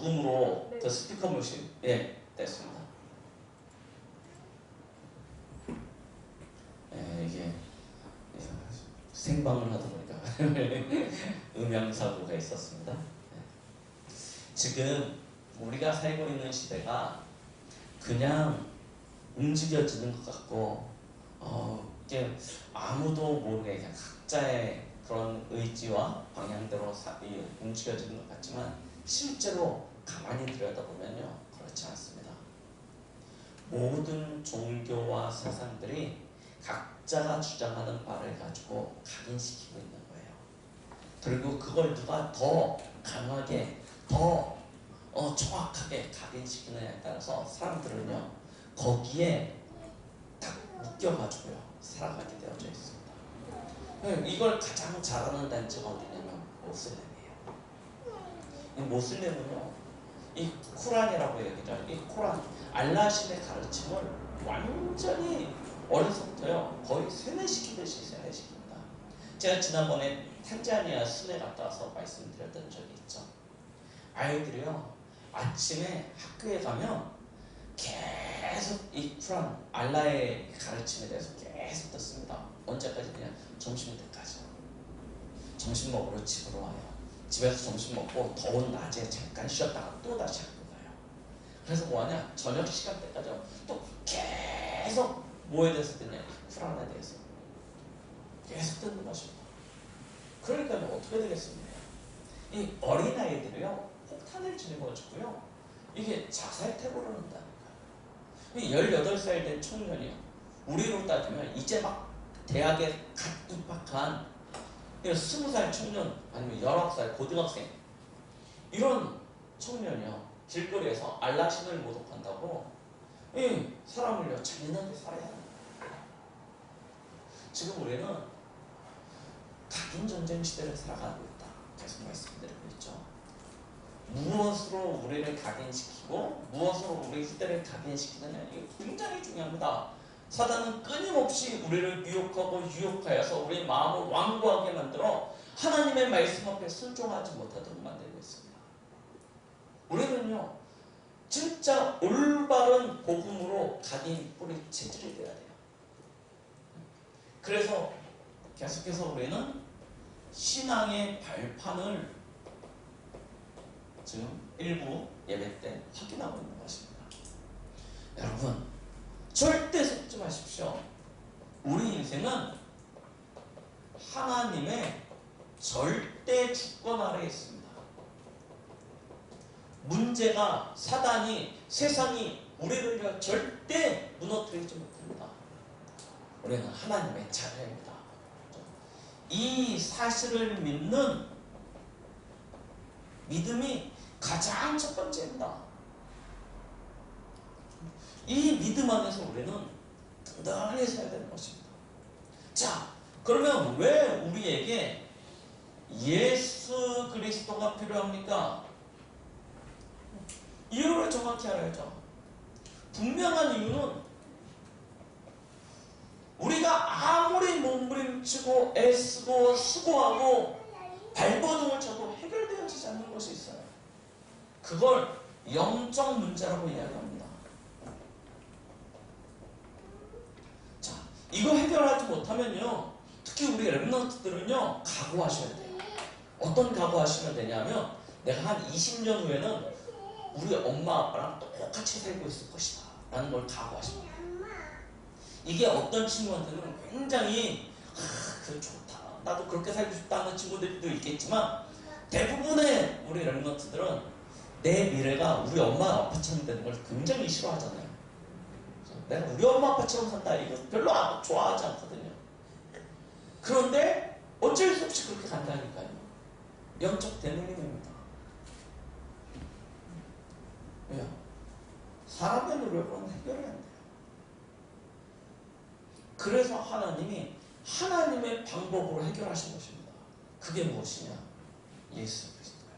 녹음으로 네. 그 스피커 모신 예 됐습니다. 예, 이게 생방을 하다 보니까 음향 사고가 있었습니다. 예. 지금 우리가 살고 있는 시대가 그냥 움직여지는 것 같고 이게 아무도 모르게 그냥 각자의 그런 의지와 방향대로 움직여지는 것 같지만 실제로 가만히 들여다보면요 그렇지 않습니다. 모든 종교와 사상들이 각자가 주장하는 바를 가지고 각인시키고 있는 거예요. 그리고 그걸 누가 더 강하게 더 정확하게 각인시키느냐에 따라서 사람들은요 거기에 딱 묶여가지고요 살아가게 되어져 있습니다. 이걸 가장 잘하는 단체가 어디냐면 모슬렘이에요. 이 모슬렘은요 이 쿠란이라고 얘기하죠. 이 쿠란 알라신의 가르침을 완전히 어려서부터요 거의 세뇌시키듯이 세뇌시킵니다. 제가 지난번에 탄자니아 순회 갔다 와서 말씀드렸던 적이 있죠. 아이들이요 아침에 학교에 가면 계속 이 쿠란 알라의 가르침에 대해서 계속 듣습니다. 언제까지? 그냥 점심 때까지. 점심 먹으러 집으로 와요. 집에서 점심 먹고 더운 낮에 잠깐 쉬었다가 또 다시 학교 가요. 그래서 뭐하냐 저녁 시간 때까지 또 계속 뭐에 대해서 듣냐 쿠란에 대해서 계속 듣는 것입니다. 그러니까 어떻게 되겠습니까? 이 어린아이들이요 폭탄을 짊어지고요 이게 자살 태고를 한다니까요. 18살 된 청년이요 우리로 따지면 이제 막 대학에 갓 입학한 20살 청년 아니면 19살 고등학생 이런 청년이요 길거리에서 알라신을 모독한다고 이 사람을요 잔인하게 살해야 합니다. 지금 우리는 각인전쟁 시대를 살아가고 있다. 계속 말씀드리고 있죠. 무엇으로 우리를 각인시키고 무엇으로 우리 시대를 각인시키느냐 이게 굉장히 중요합니다. 사단은 끊임없이 우리를 미혹하고 유혹하여서 우리 마음을 완고하게 만들어 하나님의 말씀 앞에 순종하지 못하도록 만들고 있습니다. 우리는요 진짜 올바른 복음으로 각인 뿌리 체질이 돼야 돼요. 그래서 계속해서 우리는 신앙의 발판을 지금 일부 예배 때 확인하고 있는 것입니다. 여러분 절대 속지 마십시오. 우리 인생은 하나님의 절대 주권 아래에 있습니다. 문제가 사단이 세상이 우리를 절대 무너뜨리지 못합니다. 우리는 하나님의 자녀입니다. 이 사실을 믿는 믿음이 가장 첫 번째입니다. 이 믿음 안에서 우리는 든든히 서야 되는 것입니다. 자, 그러면 왜 우리에게 예수 그리스도가 필요합니까? 이유를 정확히 알아야죠. 분명한 이유는 우리가 아무리 몸부림치고 애쓰고 수고하고 발버둥을 쳐도 해결되어지지 않는 것이 있어요. 그걸 영적 문제라고 이야기합니다. 자, 이거 해결하지 못하면요 특히 우리 랩런트들은요 각오하셔야 돼요. 어떤 각오하시면 되냐면 내가 한 20년 후에는 우리 엄마 아빠랑 똑같이 살고 있을 것이다 라는 걸 각오하십니다. 이게 어떤 친구한테는 굉장히 그래 좋다 나도 그렇게 살고 싶다 하는 친구들도 있겠지만 대부분의 우리 랩런트들은 내 미래가 우리 엄마 아빠처럼 되는 걸 굉장히 싫어하잖아요. 내가 우리 엄마 아빠처럼 산다 이거 별로 좋아하지 않거든요. 그런데 어쩔 수 없이 그렇게 간다니까요. 영적 대문이 됩니다. 왜요? 사람의 노력은 해결이 안 돼요. 그래서 하나님이 하나님의 방법으로 해결하신 것입니다. 그게 무엇이냐? 예수 그리스도예요.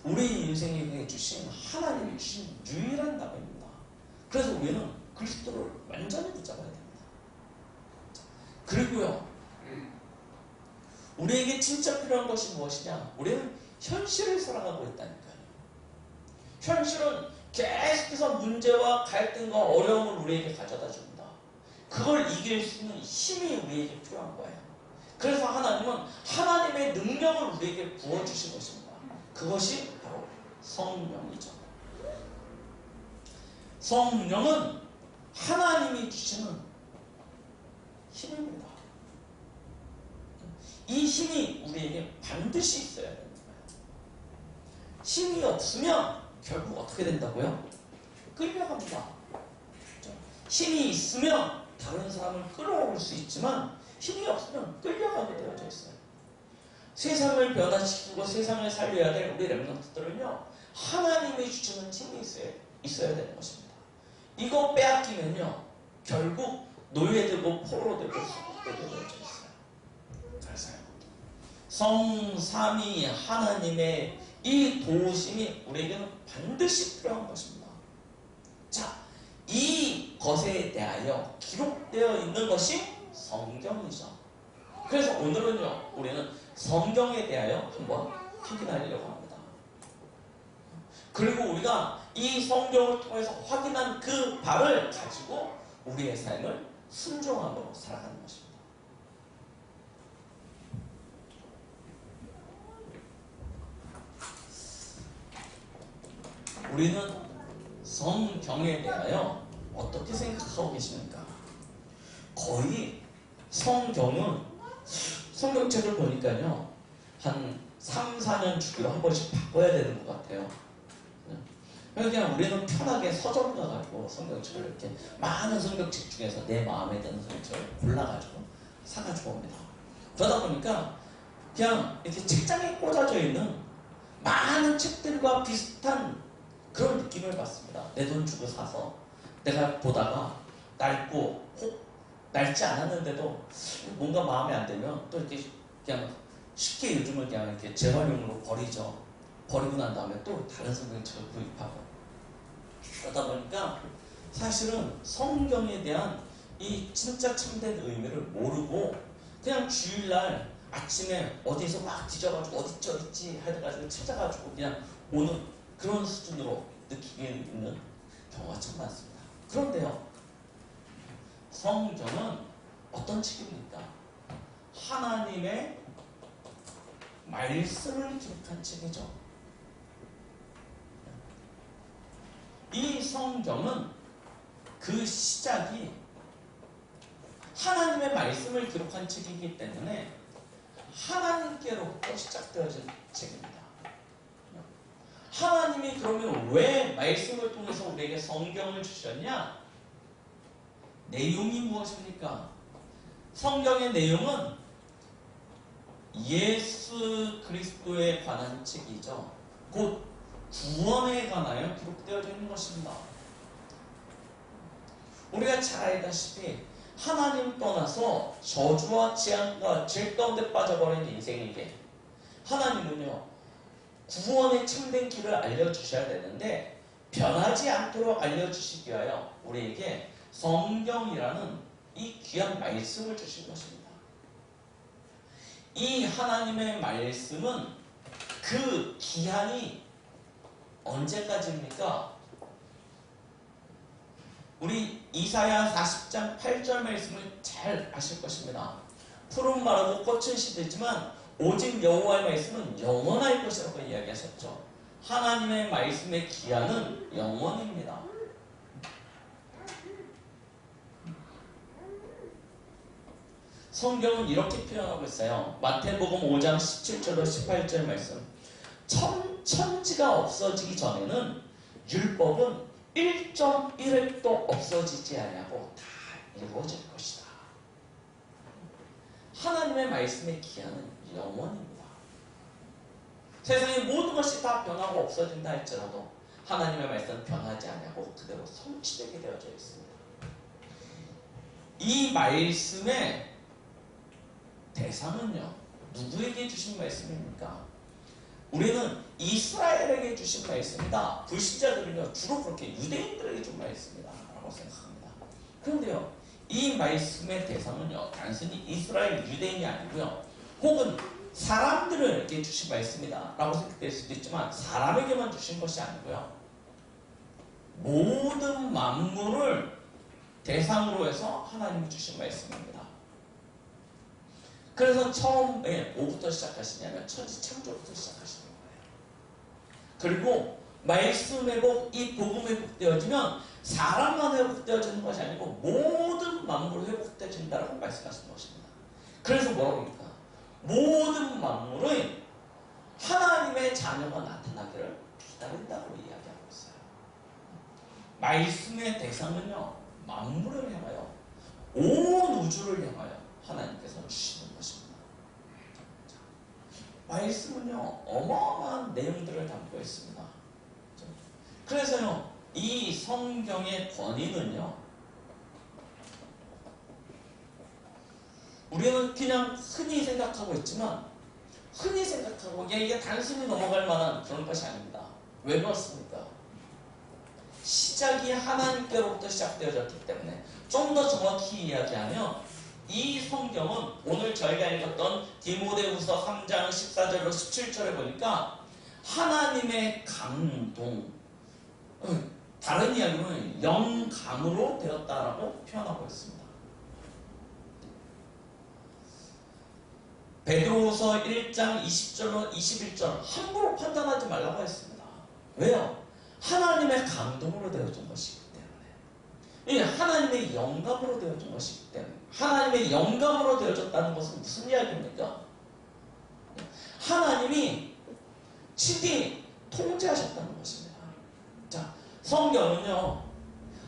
우리 인생에게 주신 하나님이 주신 유일한 답입니다. 그래서 우리는 그리스도를 완전히 붙잡아야 됩니다. 그리고요 우리에게 진짜 필요한 것이 무엇이냐? 우리는 현실을 살아가고 있다니까요. 현실은 계속해서 문제와 갈등과 어려움을 우리에게 가져다 줍니다. 그걸 이길 수 있는 힘이 우리에게 필요한 거예요. 그래서 하나님은 하나님의 능력을 우리에게 부어주신 것입니다. 그것이 바로 성령이죠. 성령은 하나님이 주시는 힘입니다. 이 힘이 우리에게 반드시 있어야 됩니다. 힘이 없으면 결국 어떻게 된다고요? 끌려갑니다. 힘이 있으면 다른 사람을 끌어올 수 있지만 힘이 없으면 끌려가게 되어져 있어요. 세상을 변화시키고 세상을 살려야 될 우리 렘넌트들은요, 하나님이 주시는 힘이 있어야 되는 것입니다. 이거 빼앗기면요, 결국 노예되고 포로되고 소극되게 되어져 있어요. 그래서요, 성삼위 하나님의 이 도우심이 우리에게는 반드시 필요한 것입니다. 자, 이것에 대하여 기록되어 있는 것이 성경이죠. 그래서 오늘은요, 우리는 성경에 대하여 한번 확인하려고 합니다. 그리고 우리가 이 성경을 통해서 확인한 그 바를 가지고 우리의 삶을 순종함으로 살아가는 것입니다. 우리는 성경에 대하여 어떻게 생각하고 계십니까? 거의 성경은 성경책을 보니까요, 한 3, 4년 주기로 한 번씩 바꿔야 되는 것 같아요. 그냥 우리는 편하게 서점 가가지고 성경책을 이렇게 많은 성경책 중에서 내 마음에 드는 성경책을 골라가지고 사가지고 옵니다. 그러다 보니까 그냥 이렇게 책장에 꽂아져 있는 많은 책들과 비슷한 그런 느낌을 받습니다. 내 돈 주고 사서 내가 보다가 낡고 혹 낡지 않았는데도 뭔가 마음에 안 들면 또 이렇게 그냥 쉽게 요즘은 그냥 이렇게 재활용으로 버리죠. 버리고 난 다음에 또 다른 성경책을 구입하고, 그러다 보니까 사실은 성경에 대한 이 진짜 참된 의미를 모르고 그냥 주일날 아침에 어디서 막 뒤져가지고 어딨지 해가지고 찾아가지고 그냥 오는 그런 수준으로 느끼게 있는 경우가 참 많습니다. 그런데요, 성경은 어떤 책입니까? 하나님의 말씀을 기록한 책이죠. 이 성경은 그 시작이 하나님의 말씀을 기록한 책이기 때문에 하나님께로부터 시작되어진 책입니다. 하나님이 그러면 왜 말씀을 통해서 우리에게 성경을 주셨냐? 내용이 무엇입니까? 성경의 내용은 예수 그리스도에 관한 책이죠. 곧 구원에 관하여 기록되어 있는 것입니다. 우리가 잘 알다시피 하나님 떠나서 저주와 재앙과 죄 가운데 빠져버린 인생에게 하나님은요, 구원의 참된 길을 알려주셔야 되는데 변하지 않도록 알려주시기 위하여 우리에게 성경이라는 이 귀한 말씀을 주신 것입니다. 이 하나님의 말씀은 그 기한이 언제까지입니까? 우리 이사야 40장 8절 말씀을 잘 아실 것입니다. 푸른 마르고 꽃은 시들지만 오직 여호와의 말씀은 영원할 것이라고 이야기하셨죠. 하나님의 말씀의 기한은 영원입니다. 성경은 이렇게 표현하고 있어요. 마태복음 5장 17절로 18절 말씀. 천지가 없어지기 전에는 율법은 1.1획도 없어지지 아니하고 다 이루어질 것이다. 하나님의 말씀의 기한은 영원입니다. 세상의 모든 것이 다 변하고 없어진다 할지라도 하나님의 말씀은 변하지 아니하고 그대로 성취되게 되어져 있습니다. 이 말씀의 대상은요, 누구에게 주신 말씀입니까? 우리는 이스라엘에게 주신 말씀이다. 불신자들은요, 주로 그렇게 유대인들에게 준 말씀이다 라고 생각합니다. 그런데요, 이 말씀의 대상은요, 단순히 이스라엘 유대인이 아니고요, 혹은 사람들에게 주신 말씀이다 라고 생각될 수도 있지만 사람에게만 주신 것이 아니고요. 모든 만물을 대상으로 해서 하나님이 주신 말씀입니다. 그래서 처음에 뭐부터 시작하시냐면 천지창조부터 시작하시는 거예요. 그리고 말씀 회복, 이 복음 회복되어지면 사람만 회복되어지는 것이 아니고 모든 만물이 회복되어진다고 말씀하시는 것입니다. 그래서 뭐라고 합니까? 모든 만물은 하나님의 자녀가 나타나기를 기다린다고 이야기하고 있어요. 말씀의 대상은요, 만물을 향하여, 온 우주를 향하여 하나님께서 주시는 것입니다. 말씀은요, 어마어마한 내용들을 담고 있습니다. 그래서요, 이 성경의 권위는요, 우리는 그냥 흔히 생각하고 있지만, 흔히 생각하고 이게 단순히 넘어갈 만한 그런 것이 아닙니다. 왜 그렇습니까? 시작이 하나님께로부터 시작되어졌기 때문에 좀 더 정확히 이야기하면 이 성경은 오늘 저희가 읽었던 디모데후서 3장 14절로 17절에 보니까 하나님의 감동, 다른 이야기는 영감으로 되었다라고 표현하고 있습니다. 베드로후서 1장 20절로 21절 함부로 판단하지 말라고 했습니다. 왜요? 하나님의 감동으로 되어진 것이기 때문에, 하나님의 영감으로 되어진 것이기 때문에, 하나님의 영감으로 되어졌다는 것은 무슨 이야기입니까? 하나님이 친히 통제하셨다는 것입니다. 자, 성경은요,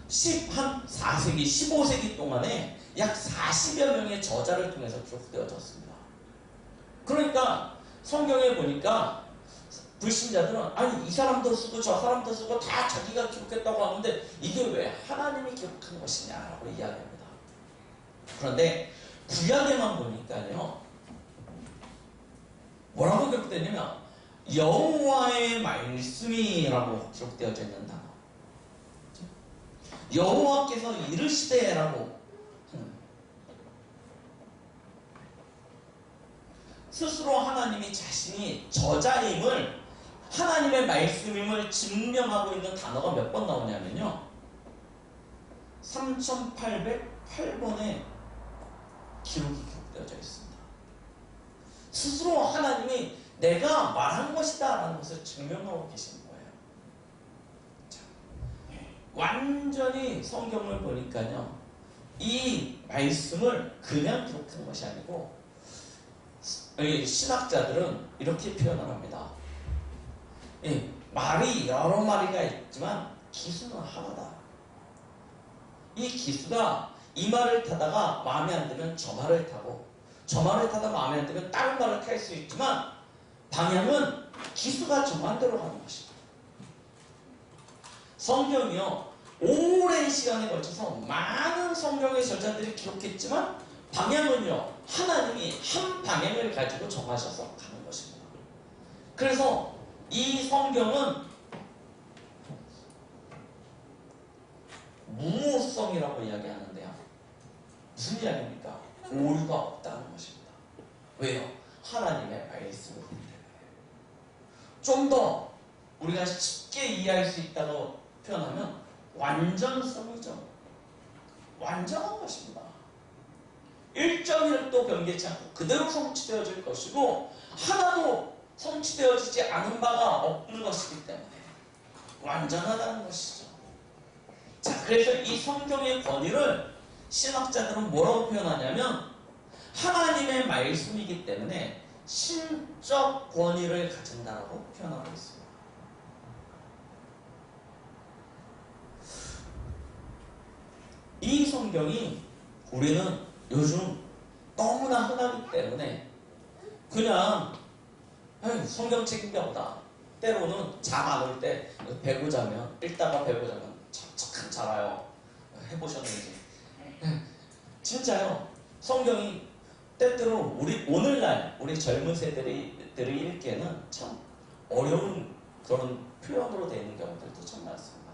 14세기, 15세기 동안에 약 40여 명의 저자를 통해서 기록되어졌습니다. 그러니까 성경에 보니까 불신자들은 아니 이 사람도 쓰고 저 사람도 쓰고 다 자기가 기록했다고 하는데 이게 왜 하나님이 기록한 것이냐라고 이야기합니다. 그런데 구약에만 보니까요, 뭐라고 기록되냐면 여호와의 말씀이라고 기록되어져 있는 단어, 여호와께서 이르시되라고 하는, 스스로 하나님이 자신이 저자임을, 하나님의 말씀임을 증명하고 있는 단어가 몇 번 나오냐면요, 3808번의 기록이 기록되어져 있습니다. 스스로 하나님이 내가 말한 것이다 라는 것을 증명하고 계시는 거예요. 자, 완전히 성경을 보니까요, 이 말씀을 그냥 기록한 것이 아니고 신학자들은 이렇게 표현을 합니다. 말이 여러 마리가 있지만 기수는 하나다. 이 기수가 이 말을 타다가 마음에 안 들면 저 말을 타고, 저 말을 타다 마음에 안 들면 다른 말을 탈 수 있지만 방향은 기수가 정한 대로 가는 것입니다. 성경이요, 오랜 시간에 걸쳐서 많은 성경의 저자들이 기록했지만 방향은요, 하나님이 한 방향을 가지고 정하셔서 가는 것입니다. 그래서 이 성경은 무모성이라고 이야기하는데요, 무슨 이야기입니까? 오류가 없다는 것입니다. 왜요? 하나님의 말씀이기 때문에. 좀 더 우리가 쉽게 이해할 수 있다고 표현하면 완전성이죠. 완전한 것입니다. 1.1도 변개치 않고 그대로 성취되어질 것이고 하나도 성취되어지지 않은 바가 없는 것이기 때문에 완전하다는 것이죠. 자, 그래서 이 성경의 권위를 신학자들은 뭐라고 표현하냐면 하나님의 말씀이기 때문에 신적 권위를 가진다라고 표현하고 있습니다. 이 성경이 우리는 요즘 너무나 흔하기 때문에 그냥 성경책 읽어보다, 때로는 잠 안 올 때 배고 자면, 읽다가 배고 자면 참 자라요. 해보셨는지. 진짜요. 성경이 때때로 오늘날 우리 젊은 세대들이 읽기에는 참 어려운 그런 표현으로 되어 있는 경우들도 참 많습니다.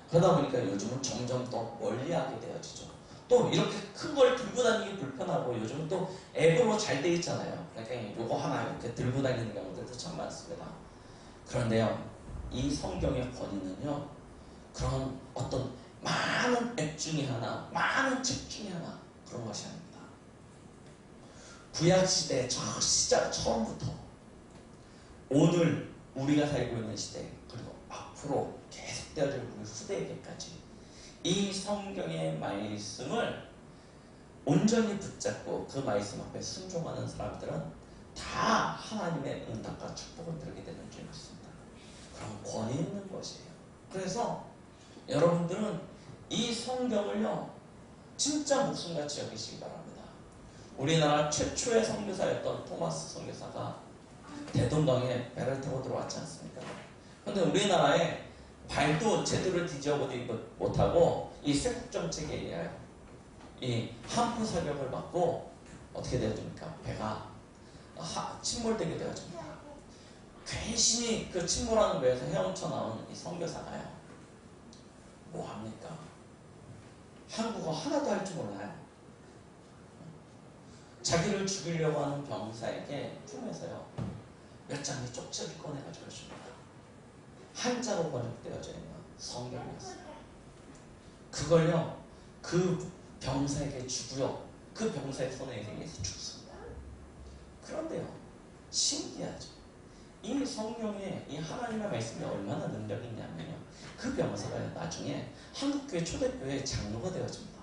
그러다 보니까 요즘은 점점 더 멀리하게 되어지죠. 또 이렇게 큰 걸 들고 다니기 불편하고 요즘 또 앱으로 잘 돼 있잖아요. 그러니까 요거 하나 이렇게 들고 다니는 경우들도 참 많습니다. 그런데요, 이 성경의 권위는요, 그런 어떤 많은 앱 중에 하나, 많은 책 중에 하나, 그런 것이 아닙니다. 구약시대 저 시작 처음부터 오늘 우리가 살고 있는 시대, 그리고 앞으로 계속되어질 우리 후대에게까지 이 성경의 말씀을 온전히 붙잡고 그 말씀 앞에 순종하는 사람들은 다 하나님의 응답과 축복을 들게 되는 줄 믿습니다. 그럼 권위 있는 것이에요. 그래서 여러분들은 이 성경을요, 진짜 목숨같이 여기시기 바랍니다. 우리나라 최초의 선교사였던 토마스 선교사가 대동강에 배를 타고 들어왔지 않습니까? 그런데 우리나라에 발도 제대로 뒤져보지 못하고 이 세국 정책에 의하여 이 함프 사격을 받고 어떻게 되어집니까? 배가 침몰되게 되어집니다. 괜시니 그 침몰하는 배에서 헤엄쳐 나온 이 선교사가요, 뭐합니까? 한국어 하나도 할 줄 몰라요. 자기를 죽이려고 하는 병사에게 품에서요, 몇 장의 쪽지를 꺼내가지고 줍니다. 한자로 번역되어져 있는 성경이었어요. 그걸요, 그 병사에게 주고요, 그 병사의 손에 의해서 죽습니다. 그런데요, 신기하죠. 이 성경에 이 하나님의 말씀이 얼마나 능력이 있냐면요, 그 병사가 나중에 한국교회 초대교회 장로가 되어집니다.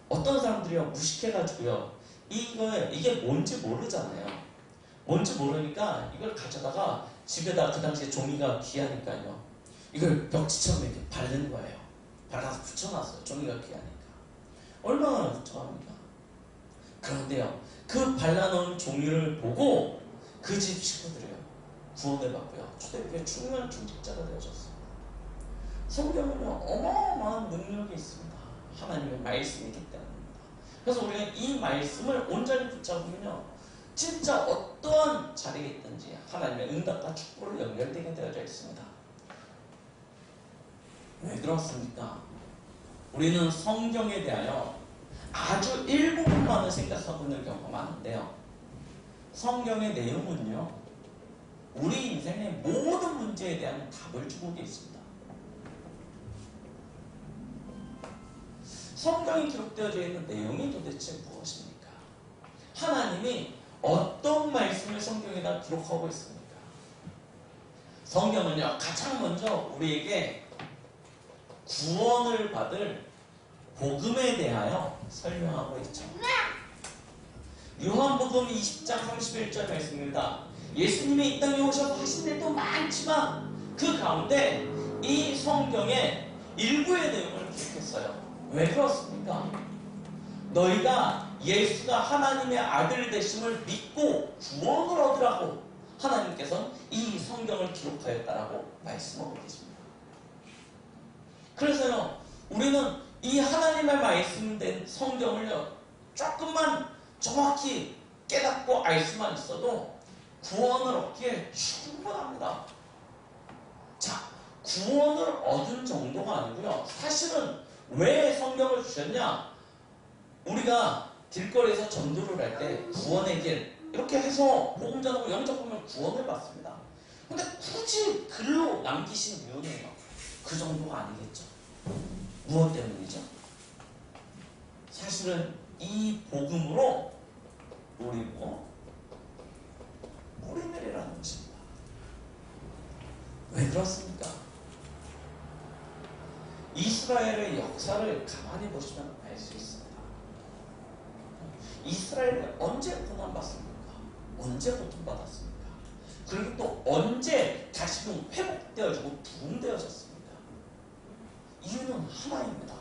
어떤 사람들이요, 무식해가지고요, 이게 뭔지 모르잖아요. 뭔지 모르니까 이걸 가져다가 집에다, 그 당시에 종이가 귀하니까요, 이걸 벽지처럼 이렇게 바르는 거예요. 발라서 붙여놨어요. 종이가 귀하니까. 얼마나 좋아합니까? 그런데요, 그 발라놓은 종이를 보고 그 집 식구들이요, 구원을 받고요, 초대교회 중요한 중직자가 되어졌습니다. 성경은요, 어마어마한 능력이 있습니다. 하나님의 말씀이기 때문입니다. 그래서 우리가 이 말씀을 온전히 붙잡으면요, 진짜 어떠한 자리에 있든지 하나님의 응답과 축복으로 연결되게 되어져 있습니다. 왜 그렇습니까? 우리는 성경에 대하여 아주 일부분만을 생각하고 있는 경우가 많은데요, 성경의 내용은요, 우리 인생의 모든 문제에 대한 답을 주고 계십니다. 성경이 기록되어져 있는 내용이 도대체 무엇입니까? 하나님이 어떤 말씀을 성경에다 기록하고 있습니까? 성경은요, 가장 먼저 우리에게 구원을 받을 복음에 대하여 설명하고 있죠. 요한복음 20장 31절 말씀입니다. 예수님이 이 땅에 오셔서 하신 일도 많지만 그 가운데 이 성경의 일부의 내용을 기록했어요. 왜 그렇습니까? 너희가 예수가 하나님의 아들 되심을 믿고 구원을 얻으라고 하나님께서는 이 성경을 기록하였다라고 말씀하고 계십니다. 그래서요, 우리는 이 하나님의 말씀된 성경을요, 조금만 정확히 깨닫고 알 수만 있어도 구원을 얻기에 충분합니다. 자, 구원을 얻은 정도가 아니고요, 사실은 왜 성경을 주셨냐? 우리가 길거리에서 전도를 할 때 구원의 길 이렇게 해서 복음 전하고 영접하면 구원을 받습니다. 근데 굳이 글로 남기신 이유는요, 그 정도가 아니겠죠. 무엇 때문이죠? 사실은 이 복음으로 우리 뿌리 내리라는 것입니다. 왜 그렇습니까? 이스라엘의 역사를 가만히 보시면 알 수 있습니다. 이스라엘은 언제 고난받습니까? 언제 고통받았습니까? 그리고 또 언제 다시금 회복되어지고 부흥되어졌습니까? 이유는 하나입니다.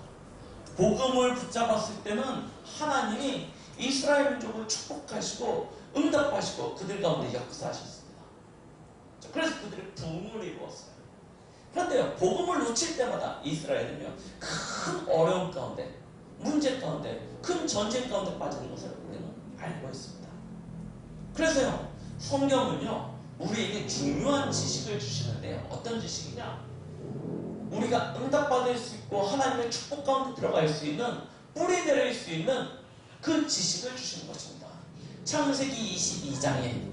복음을 붙잡았을 때는 하나님이 이스라엘 민족을 축복하시고 응답하시고 그들 가운데 역사하셨습니다. 그래서 그들이 부흥을 이루었어요. 그런데요, 복음을 놓칠 때마다 이스라엘은요, 큰 어려움 가운데, 문제 가운데, 큰 전쟁 가운데 빠지는 것을 우리는 알고 있습니다. 그래서요, 성경은요, 우리에게 중요한 지식을 주시는데요, 어떤 지식이냐? 우리가 응답받을 수 있고 하나님의 축복 가운데 들어갈 수 있는, 뿌리 내릴 수 있는 그 지식을 주시는 것입니다. 창세기 22장에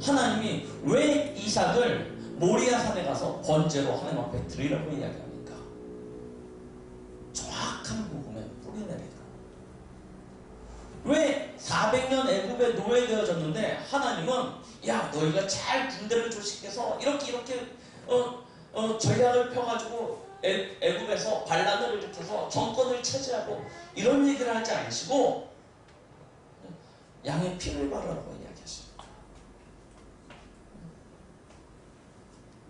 하나님이 왜 이삭을 모리아 산에 가서 번제로 하나님 앞에 드리라고 이야기합니까? 정확한 복음에 뿌리 내리라. 왜 400년 애굽에 노예되어졌는데 하나님은 야 너희가 잘 군대를 조직해서 이렇게 전략을 펴가지고 애굽에서 반란을 일으켜서 정권을 차지하고 이런 얘기를 하지 않으시고 양의 피를 바르라고 이야기하십니다.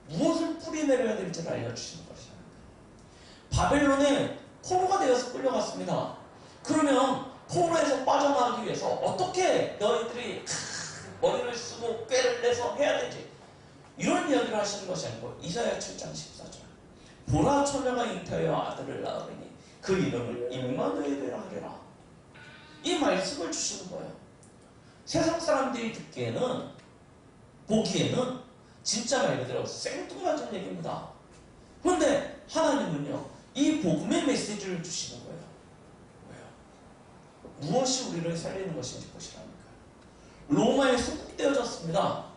무엇을 뿌리 내려야 될지를 알려주시는 것이야. 바벨론에 포로가 되어서 끌려갔습니다. 그러면 포로에서 빠져나가기 위해서 어떻게 너희들이 머리를 쓰고 꾀를 내서 해야 되지? 이런 이야기를 하시는 것이 아니고 이사야 7장 14절 보라 처녀가 잉태하여 아들을 낳으리니 그 이름을 임마누엘이라 하리라. 이 말씀을 주시는 거예요. 세상 사람들이 듣기에는 보기에는 진짜 말 그대로 생뚱맞은 얘기입니다. 그런데 하나님은요 이 복음의 메시지를 주시는 거예요. 왜요? 무엇이 우리를 살리는 것인지 보시라니까요. 로마에 수국되어졌습니다.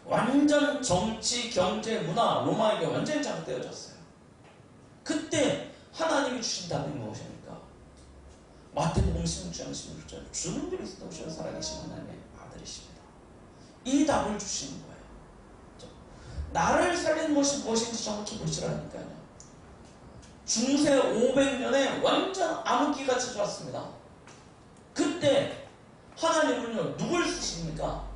완전 정치, 경제, 문화 로마에게 완전히 장악되어졌어요. 그때 하나님이 주신 답이 무엇입니까? 마태복음 16장 16절 주는 그리스도 오시는 살아계신 하나님의 아들이십니다. 이 답을 주시는 거예요. 나를 살리는 것이 무엇인지 정확히 보시라니까요. 중세 500년에 완전 암흑기가 찾아왔습니다. 그때 하나님은요 누굴 쓰십니까?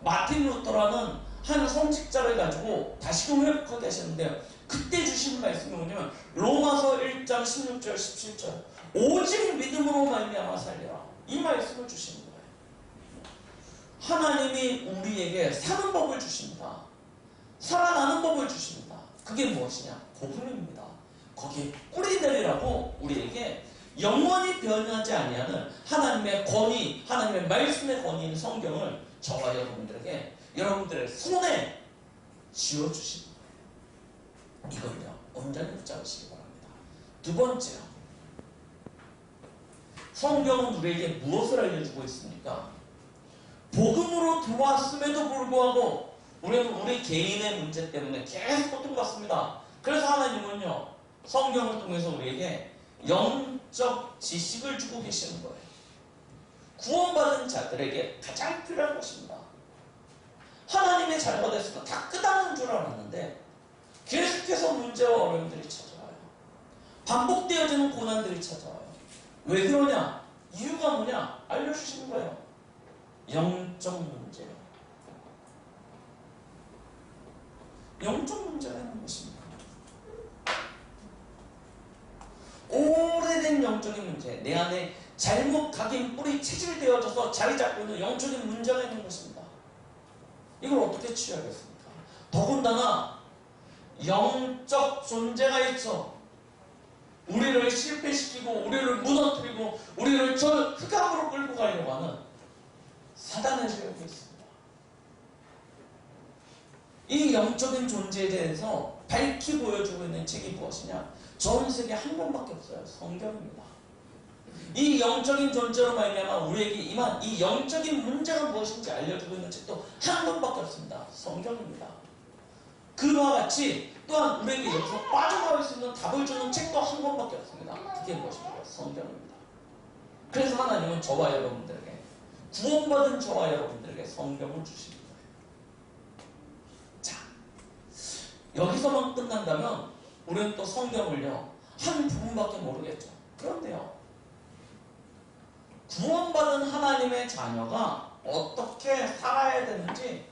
마틴 루터라는 한 성직자를 가지고 다시금 회복하게 하셨는데요. 그때 주시는 말씀이 뭐냐면 로마서 1장 16절 17절 오직 믿음으로 말미암아 살리라. 이 말씀을 주시는 거예요. 하나님이 우리에게 사는 법을 주십니다. 살아나는 법을 주십니다. 그게 무엇이냐? 복음입니다. 거기에 뿌리 내리라고 우리에게 영원히 변하지 아니하는 하나님의 권위, 하나님의 말씀의 권위인 성경을 저와 여러분들에게 여러분들의 손에 쥐어주시는 거예요. 이걸요 온전히 붙잡으시기 바랍니다. 두 번째요, 성경은 우리에게 무엇을 알려주고 있습니까? 복음으로 들어왔음에도 불구하고 우리는 우리 개인의 문제 때문에 계속 고통받습니다. 그래서 하나님은요 성경을 통해서 우리에게 영적 지식을 주고 계시는 거예요. 구원받은 자들에게 가장 필요한 것입니다. 하나님의 자녀가 됐으면 다 끝나는 줄 알았는데 계속해서 문제와 어려움들이 찾아와요. 반복되어지는 고난들이 찾아와요. 왜 그러냐? 이유가 뭐냐? 알려주시는 거예요. 영적 문제요. 영적 문제가 있는 것입니다. 오래된 영적인 문제, 내 안에 잘못 각인 뿌리 체질되어져서 자리 잡고 있는 영적인 문제가 있는 것입니다. 이걸 어떻게 치유하겠습니까? 더군다나 영적 존재가 있죠. 우리를 실패시키고 우리를 무너뜨리고 우리를 저 흑암으로 끌고 가려고 하는 사단의 세력이 있습니다. 이 영적인 존재에 대해서 밝히 보여주고 있는 책이 무엇이냐? 전 세계 한 권밖에 없어요. 성경입니다. 이 영적인 존재로 말미암아 우리에게 임한 이 영적인 문제가 무엇인지 알려주고 있는 책도 한 권밖에 없습니다. 성경입니다. 그와 같이 또한 우리에게 여기서 빠져나올 수 있는 답을 주는 책도 한 권밖에 없습니다. 그게 무엇입니까? 성경입니다. 그래서 하나님은 저와 여러분들에게, 구원받은 저와 여러분들에게 성경을 주시는 거예요. 자, 여기서만 끝난다면 우리는 또 성경을요 한 부분밖에 모르겠죠. 그런데요 구원받은 하나님의 자녀가 어떻게 살아야 되는지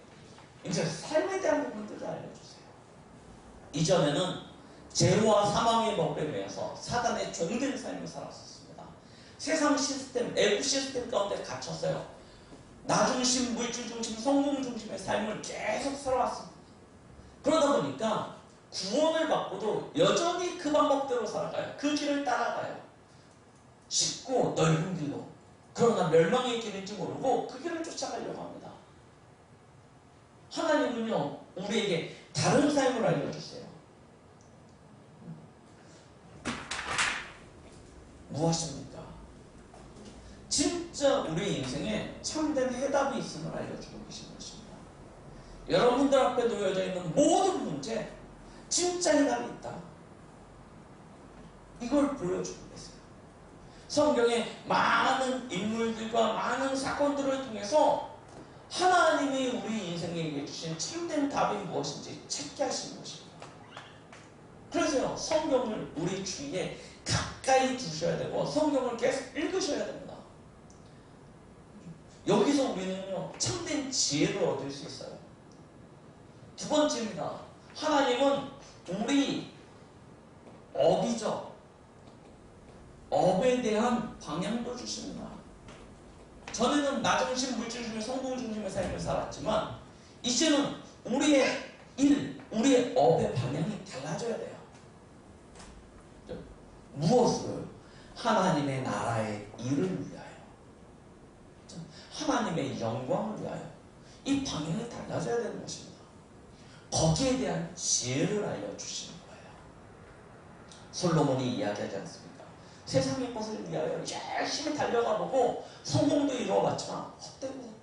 이제 삶에 대한 부분들을 알려주세요. 이전에는 죄와 사망의 법에 의해서 사단의 종된 삶을 살았었습니다. 세상 시스템, 애국 시스템 가운데 갇혔어요. 나 중심, 물질 중심, 성공 중심의 삶을 계속 살아왔습니다. 그러다 보니까 구원을 받고도 여전히 그 방법대로 살아가요. 그 길을 따라가요. 쉽고 넓은 길로. 그러나 멸망의 길인지 모르고 그 길을 쫓아가려고 합니다. 하나님은요 우리에게 다른 삶을 알려주세요. 무엇입니까? 진짜 우리 인생에 참된 해답이 있음을 알려주고 계신 것입니다. 여러분들 앞에 놓여져 있는 모든 문제 진짜 해답이 있다. 이걸 보여주고 계세요. 성경의 많은 인물들과 많은 사건들을 통해서 하나님이 우리 인생에게 주신 참된 답이 무엇인지 찾게 하신 것입니다. 그래서요, 성경을 우리 주위에 가까이 두셔야 되고 성경을 계속 읽으셔야 됩니다. 여기서 우리는요, 참된 지혜를 얻을 수 있어요. 두 번째입니다. 하나님은 우리 업이죠. 업에 대한 방향도 주십니다. 전에는 나 중심, 물질 중심, 성공 중심의 삶을 살았지만 이제는 우리의 일, 우리의 업의 방향이 달라져야 돼요. 무엇을? 하나님의 나라의 일을 위하여, 하나님의 영광을 위하여 이 방향이 달라져야 되는 것입니다. 거기에 대한 지혜를 알려주시는 거예요. 솔로몬이 이야기하지 않습니까? 세상의 것을 위하여 열심히 달려가 보고 성공도 이루어봤지만 헛되고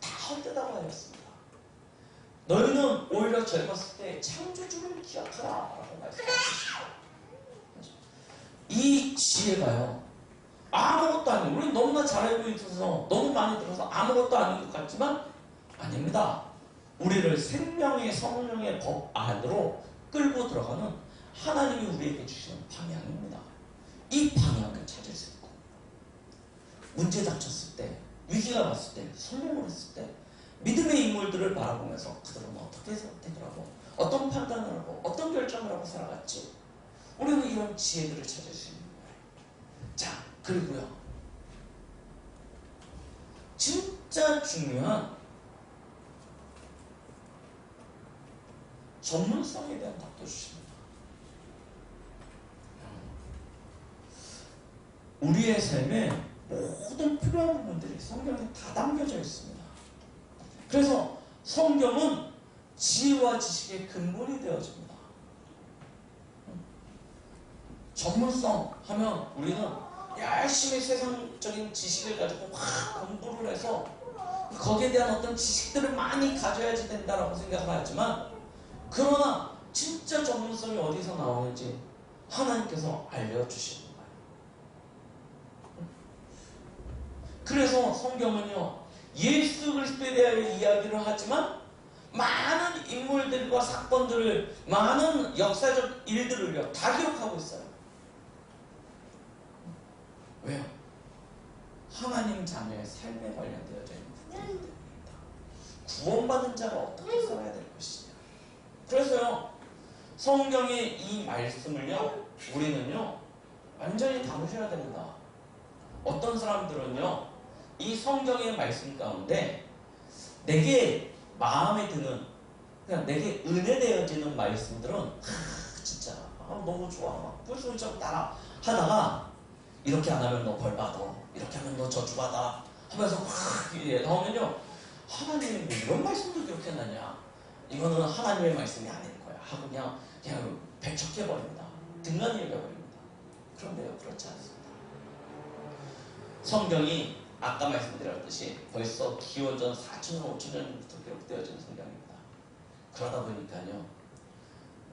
다 헛되다고 하였습니다. 너희는 오히려 젊었을 때 창조주를 기억하라 라고 말씀하셨습니다. 이 지혜가요, 아무것도 아니에요. 우리는 너무나 잘 알고 있어서 너무 많이 들어서 아무것도 아닌 것 같지만 아닙니다. 우리를 생명의 성령의 법 안으로 끌고 들어가는 하나님이 우리에게 주시는 방향입니다. 이 방향을 찾을 수 있고, 문제 닥쳤을 때, 위기가 왔을 때, 성공을 했을 때 믿음의 인물들을 바라보면서 그들은 어떻게 선택을 하고 어떤 판단을 하고 어떤 결정을 하고 살아갔지, 우리는 이런 지혜들을 찾을 수 있는 거예요. 자, 그리고요, 진짜 중요한 전문성에 대한 답도 주십니다. 우리의 삶에 모든 필요한 부분들이 성경에 다 담겨져 있습니다. 그래서 성경은 지혜와 지식의 근본이 되어집니다. 전문성 하면 우리는 열심히 세상적인 지식을 가지고 막 공부를 해서 거기에 대한 어떤 지식들을 많이 가져야지 된다라고 생각을 하지만, 그러나 진짜 전문성이 어디서 나오는지 하나님께서 알려주시는 거예요. 그래서 성경은요, 예수 그리스도에 대하여 이야기를 하지만 많은 인물들과 사건들을, 많은 역사적 일들을요 다 기록하고 있어요. 왜요? 하나님 자녀의 삶에 관련되어져 있는 부분이기 때문입니다. 구원받은 자가 어떻게 살아야 될 것이냐. 그래서요, 성경의 이 말씀을요 우리는요 완전히 담으셔야 됩니다. 어떤 사람들은요 이 성경의 말씀 가운데 내게 마음에 드는, 그냥 내게 은혜되어지는 말씀들은 진짜 너무 좋아, 벌써 좀 따라 하다가 이렇게 안 하면 너 벌 받아, 이렇게 하면 너 저주받아 하면서 막 나오면요, 하나님이 뭐 이런 말씀도 기록해놨냐, 이거는 하나님의 말씀이 아닐 거야 하고 그냥 배척해버립니다. 등간 읽어버립니다. 그런데요, 그렇지 않습니다. 성경이 아까 말씀드렸듯이 벌써 기원전 4,000년, 5,000년부터 기록되어진 성경입니다. 그러다 보니까요,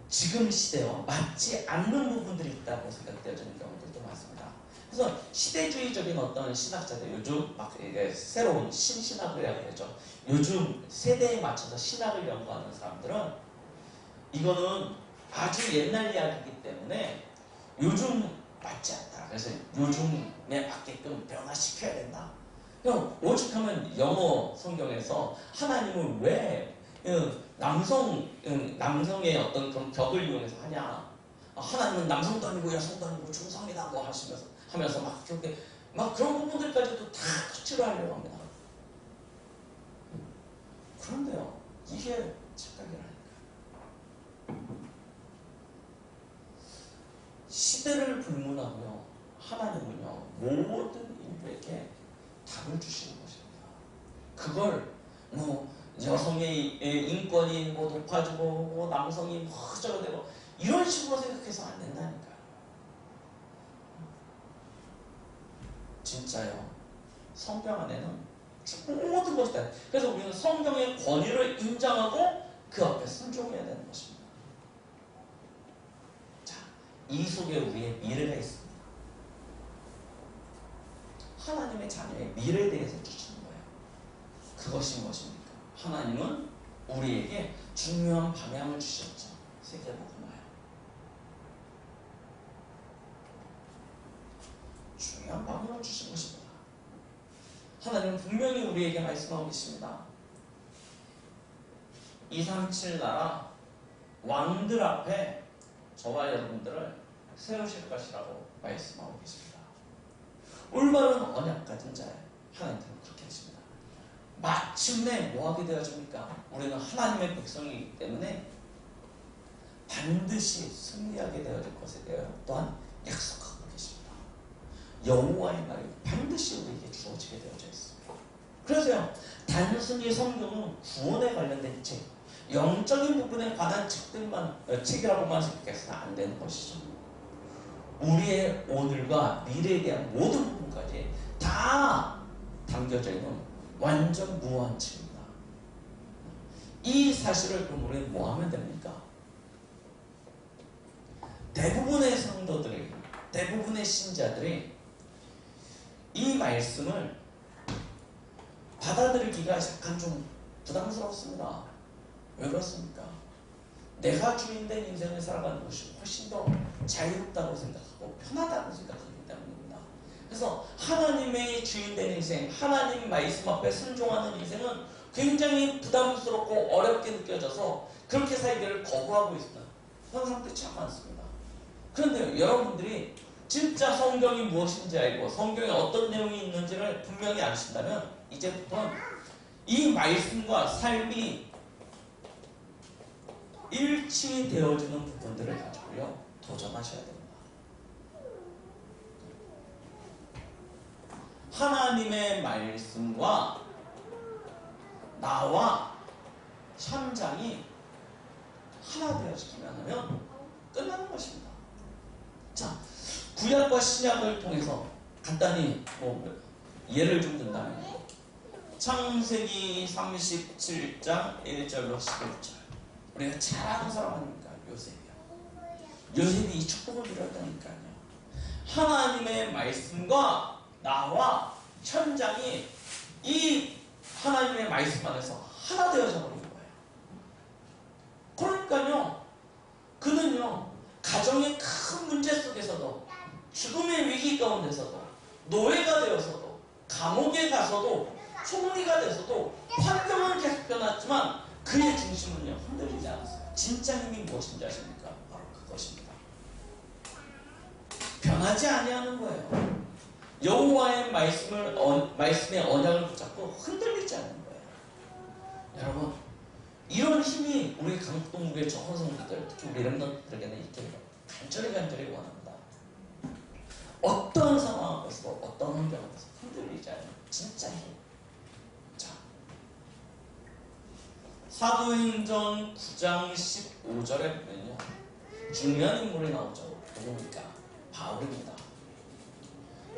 지금 시대와 맞지 않는 부분들이 있다고 생각되어지는 경우들도 많습니다. 그래서 시대주의적인 어떤 신학자들, 요즘 막 이게 새로운 신신학을 해야 되죠. 요즘 세대에 맞춰서 신학을 연구하는 사람들은 이거는 아주 옛날 이야기이기 때문에 요즘 맞지 않다. 그래서 요즘에 맞게끔 변화시켜야 된다. 그냥 오죽하면 영어 성경에서 하나님을 왜 남성의 어떤 그런 격을 이용해서 하냐, 하나님은 남성도 아니고 여성도 아니고 중성이라고 하면서 막 그렇게 막 그런 부분들까지도 다 터치를 하려고 합니다. 그런데요, 이게 착각이라니까. 시대를 불문하고요, 하나님은요 모든 인류에게 답을 주시는 것입니다. 그걸 뭐 여성의 인권이 뭐 높아지고 뭐 남성이 뭐 저거 되고 이런 식으로 생각해서 안 된다니까요. 진짜요. 성경 안에는 모든 것이 다. 그래서 우리는 성경의 권위를 인정하고 그 앞에 순종해야 되는 것입니다. 자, 이 속에 우리의 미래가 있습니다. 하나님의 자녀의 미래에 대해서 주시는 거예요. 그것이 무엇입니까? 하나님은 우리에게 중요한 방향을 주셨죠. 세계복음화요. 중요한 방향을 주신 것입니다. 하나님은 분명히 우리에게 말씀하고 계십니다. 237 나라 왕들 앞에 저와 여러분들을 세우실 것이라고 말씀하고 계십니다. 올바른 언약 가진 자에 하나님께서는 그렇게 하십니다. 마침내 뭐하게 되어집니까? 우리는 하나님의 백성이기 때문에 반드시 승리하게 되어질 것에 대하여 또한 약속하고 계십니다. 여호와의 날이 반드시 우리에게 주어지게 되어져 있습니다. 그래서요, 단순히 성경은 구원에 관련된 책, 영적인 부분에 관한 책이라고만 생각해서는 안 되는 것이죠. 우리의 오늘과 미래에 대한 모든 부분까지 다 담겨져 있는 완전 무한 책입니다. 이 사실을 그럼 우리는 뭐 하면 됩니까? 대부분의 성도들이, 대부분의 신자들이 이 말씀을 받아들이기가 약간 좀 부담스럽습니다. 왜 그렇습니까? 내가 주인된 인생을 살아가는 것이 훨씬 더 자유롭다고 생각하고 편하다고 생각하기 때문입니다. 그래서 하나님의 주인된 인생, 하나님 말씀 앞에 순종하는 인생은 굉장히 부담스럽고 어렵게 느껴져서 그렇게 살기를 거부하고 있습니다. 그런 사람들이 참 많습니다. 그런데 여러분들이 진짜 성경이 무엇인지 알고 성경에 어떤 내용이 있는지를 분명히 아신다면 이제부터는 이 말씀과 삶이 일치되어지는 부분들을 가지고요, 도전하셔야 됩니다. 하나님의 말씀과 나와 현장이 하나 되어지기만 하면 끝나는 것입니다. 자, 구약과 신약을 통해서 간단히 예를 좀 든다면 창세기 37장 1절로 11절, 우리가 잘 아는 사람 아닙니까? 요셉이요. 요셉이 이 축복을 누렸다니까요. 하나님의 말씀과 나와 현장이 이 하나님의 말씀 안에서 하나 되어져 버린 거예요. 그러니까요, 그는요, 가정의 큰 문제 속에서도, 죽음의 위기 가운데서도, 노예가 되어서도, 감옥에 가서도, 총리가 돼서도 환경은 계속 변했지만 그의 중심은요, 흔들리지 않았어요. 진짜 힘이 무엇인지 아십니까? 바로 그것입니다. 변하지 아니하는 거예요. 여호와의 말씀의 언약을 붙잡고 흔들리지 않는 거예요. 여러분, 이런 힘이 우리 강동국의 적은 성도들, 특히 우리 렘넌트들에게는 있기를 간절히 원합니다. 어떤 상황 앞에서도, 어떤 환경 앞에서 흔들리지 않는 진짜 힘. 자, 사도행전 9장 15절에 보면요, 중요한 인물이 나오죠. 누굽니까? 바울입니다.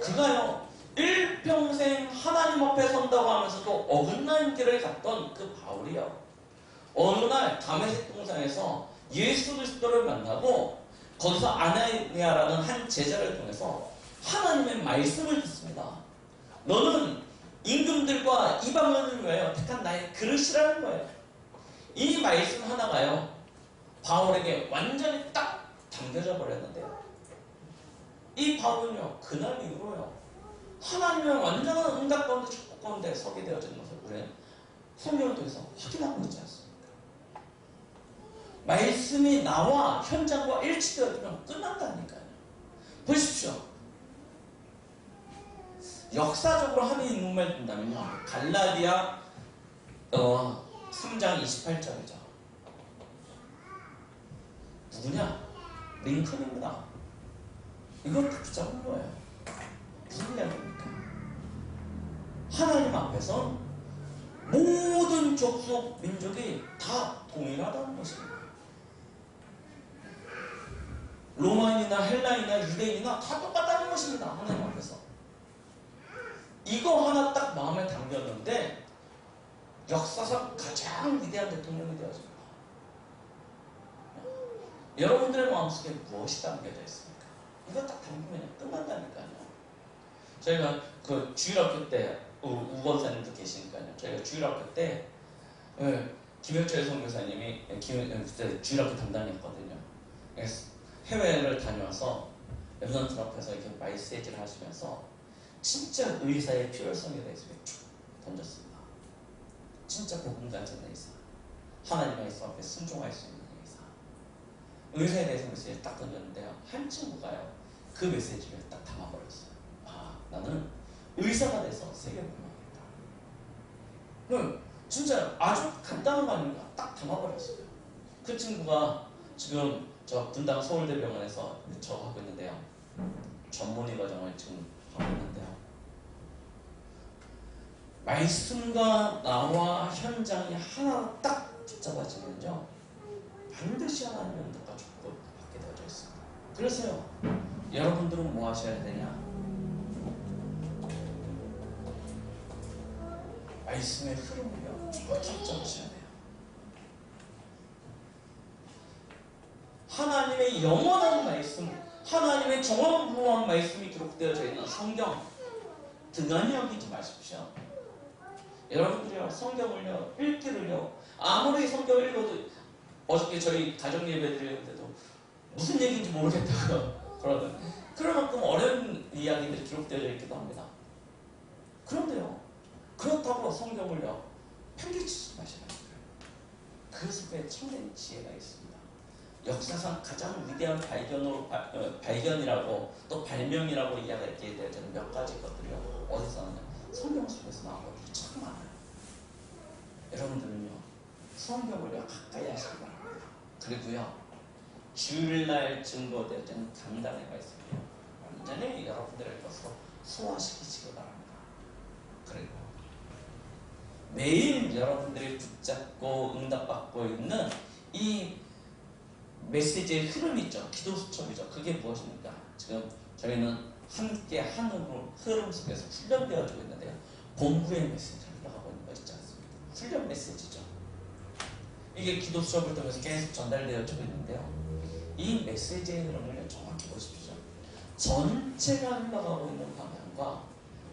그가요, 일평생 하나님 앞에 선다고 하면서도 어긋난 길을 갔던 그 바울이요, 어느 날 다메섹 동산에서 예수 그리스도를 만나고 거기서 아나니아라는 한 제자를 통해서 하나님의 말씀을 듣습니다. 너는 임금들과 이방인을 위하여 택한 나의 그릇이라는 거예요. 이 말씀 하나가요, 바울에게 완전히 딱 담겨져 버렸는데요, 이 바울은요, 그날 이후로요, 하나님의 완전한 응답 가운데 축복 가운데 서게 되어지는 것을 우리는 성경을 통해서 확인하고 있지 않습니까? 말씀이 나와 현장과 일치되어지면 끝난다니까요. 보십시오. 역사적으로 한 인물만 든다면요, 갈라디아 3장 28절이죠. 누구냐? 링컨입니다. 이걸 붙잡은 거예요. 무슨 이야기입니까? 하나님 앞에서 모든 족속 민족이 다 동일하다는 것입니다. 로마인이나 헬라인이나 유대인이나 다 똑같다는 것입니다. 하나님 앞에서. 이거 하나 딱 마음에 담겼는데 역사상 가장 위대한 대통령이 되어집니다. 여러분들의 마음속에 무엇이 담겨져 있습니까? 이거 딱 담기면 끝난다니까요. 저희가 그 주일학교 때 우건사님도 계시니까요. 저희가 주일학교 때 김혁철 선교사님이 그때 주일학교 담당했거든요. 해외를 다녀와서 랩런트 앞에서 이렇게 메시지를 하시면서 진짜 의사의 필요성에 대해서 쭉 던졌습니다. 진짜 복음 가진 의사, 하나님의 말씀 앞에 순종할 수 있는 의사, 의사에 대해서 메시지를 딱 던졌는데요. 한 친구가요, 그 메시지를 딱 담아버렸어요. 아, 나는 의사가 돼서 세계 복음하겠다. 진짜 아주 간단한 거 아닙니까? 딱 담아버렸어요. 그 친구가 지금 저 분당 서울대병원에서 저 하고 있는데요. 전문의 과정을 지금 하고 있는데요. 말씀과 나와 현장이 하나로 딱 붙잡아지면요, 반드시 하나님의 은혜가 축복받게 되어져 있습니다. 그래서요, 여러분들은 뭐 하셔야 되냐? 말씀의 흐름을요, 붙잡으셔야 돼요. 하나님의 영원한 말씀, 하나님의 정확무한 말씀이 기록되어져 있는 성경 등한히 여기지 마십시오. 여러분들이요, 성경을요, 읽기를요, 아무리 성경을 읽어도, 어저께 저희 가정 예배 드렸는데도 무슨 얘기인지 모르겠다고 그럴 만큼 어려운 이야기들이 기록되어 있기도 합니다. 그런데요, 그렇다고 성경을요, 팽개치지 마시라니까요. 그 속에 참된 지혜가 있습니다. 역사상 가장 위대한 발견이라고 또 발명이라고 이야기하게 되는 몇 가지 것들이요, 어디서 나오냐? 성경 속에서 나온 것들이 참 많아요. 여러분들은요, 성경을요, 가까이 하시기 바랍니다. 그리고요, 주일날 증거되어지는 강단의 말씀이요, 완전히 여러분들의 것으로 소화시키시기 바랍니다. 그리고 매일 여러분들이 붙잡고 응답받고 있는 이 메시지의 흐름이 있죠. 기도 수첩이죠. 그게 무엇입니까? 지금 저희는 함께 한 흐름 속에서 훈련되어지고 있는데요. 공부의 메시지를 흘러가고 있는 거 있지 않습니까? 훈련 메시지죠. 이게 기도 수업을 통해서 계속 전달되어지고 있는데요. 이 메시지의 흐름을 정확히 보십시오. 전체가 흘러가고 있는 방향과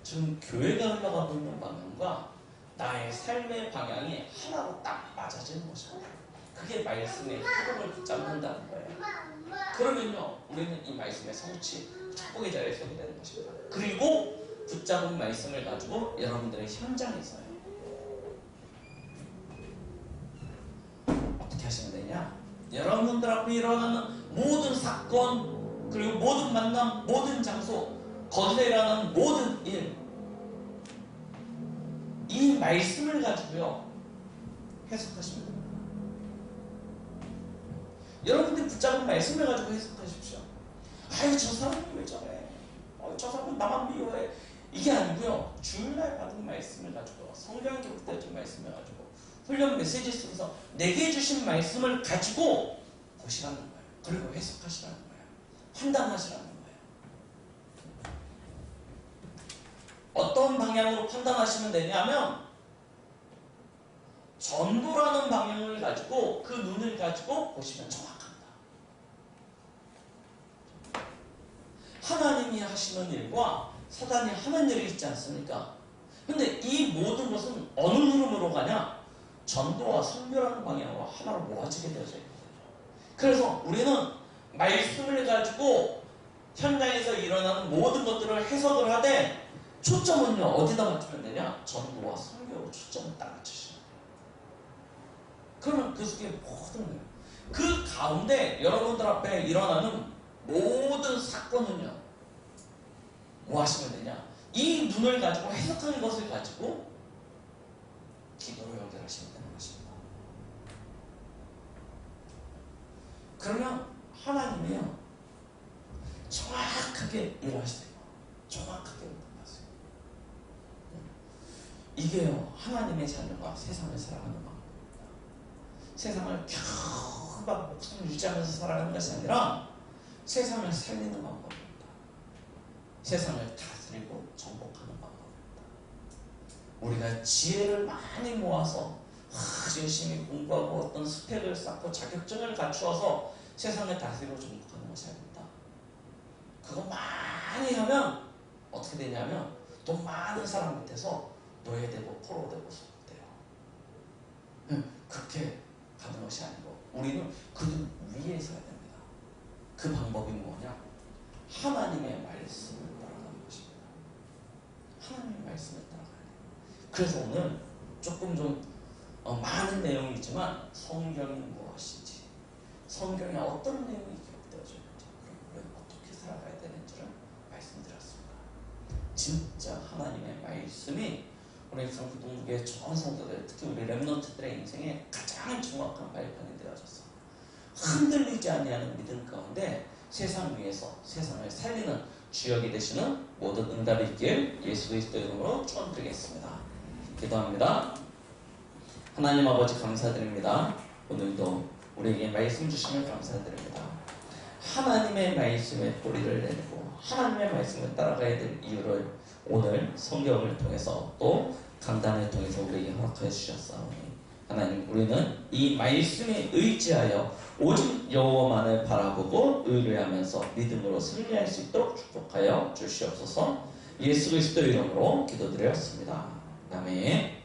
지금 교회가 흘러가고 있는 방향과 나의 삶의 방향이 하나로 딱 맞아지는 것입니다. 그게 말씀의 흐름을 붙잡는다는 거예요. 그러면요, 우리는 이 말씀의 성취, 축복의 자리에 서게 되는 것입니다. 그리고 붙잡은 말씀을 가지고 여러분들의 현장에서요, 어떻게 하시면 되냐? 여러분들 앞에 일어나는 모든 사건, 그리고 모든 만남, 모든 장소, 거기서 일어나는 모든 일, 이 말씀을 가지고요, 해석하시면 됩니다. 여러분들이 붙잡은 말씀을 가지고 해석하십시오. 아유, 저 사람이 왜 저래? 저 사람은 나만 미워해. 이게 아니고요, 주일날 받은 말씀을 가지고, 성경에 기록되어진 말씀을 가지고, 훈련 메시지 속에서 내게 주신 말씀을 가지고 보시라는 거예요. 그리고 해석하시라는 거예요. 판단하시라는 거예요. 어떤 방향으로 판단하시면 되냐면, 전도라는 방향을 가지고, 그 눈을 가지고 보시면 정확합니다. 하나님이 하시는 일과 사단이 하는 일이 있지 않습니까? 근데 이 모든 것은 어느 흐름으로 가냐? 전도와 선교라는 방향으로 하나로 모아지게 되어져 있거든요. 그래서 우리는 말씀을 가지고 현장에서 일어나는 모든 것들을 해석을 하되, 초점은요, 어디다 맞추면 되냐? 전도와 선교로 초점을 딱 맞추시면 돼요. 그러면 그 속에 모든, 그 가운데 여러분들 앞에 일어나는 모든 사건은요, 뭐 하시면 되냐? 이 눈을 가지고 해석하는 것을 가지고 기도로 연결하시면 되는 것입니다. 그러면 하나님이요, 정확하게 일하시세요. 정확하게 응답하세요. 이게요, 하나님의 자녀가 세상을 살아가는 방법입니다. 세상을 겨우 막 목숨 유지하면서 살아가는 것이 아니라 세상을 살리는 방법입니다. 세상을 다스리고 정복하는 방법입니다. 우리가 지혜를 많이 모아서 열심히 공부하고 어떤 스펙을 쌓고 자격증을 갖추어서 세상을 다스리고 정복하는 것이 아닙니다. 그거 많이 하면 어떻게 되냐면 돈 많은 사람 밑에서 노예되고 포로되고 소속돼요. 그렇게 가는 것이 아니고 우리는 그 위에 서야 됩니다. 그 방법이 뭐냐? 하나님의 말씀을 따라가는 것입니다. 하나님의 말씀을 따라가야 돼요. 그래서 오늘 조금 좀 많은 내용이지만 성경이 무엇인지, 성경에 어떤 내용이 기록되어져 있는지, 그럼 우리는 어떻게 살아가야 되는지를 말씀드렸습니다. 진짜 하나님의 말씀이 우리 강동국의 전 성도들, 특히 우리 렘넌트들의 인생에 가장 정확한 발판이 되어져서 흔들리지 아니하는 믿음 가운데 세상 위에서 세상을 살리는 주역이 되시는 모든 응답이 있길 예수 그리스도의 이름으로 축원드리겠습니다. 기도합니다. 하나님 아버지 감사드립니다. 오늘도 우리에게 말씀 주시면 감사드립니다. 하나님의 말씀에 뿌리를 내리고 하나님의 말씀을 따라가야 될 이유를 오늘 성경을 통해서 또 강단을 통해서 우리에게 허락하여 주셨사오니 하나님, 우리는 이 말씀에 의지하여 오직 여호와만을 바라보고 의뢰하면서 믿음으로 승리할 수 있도록 축복하여 주시옵소서. 예수 그리스도의 이름으로 기도드렸습니다. 아멘.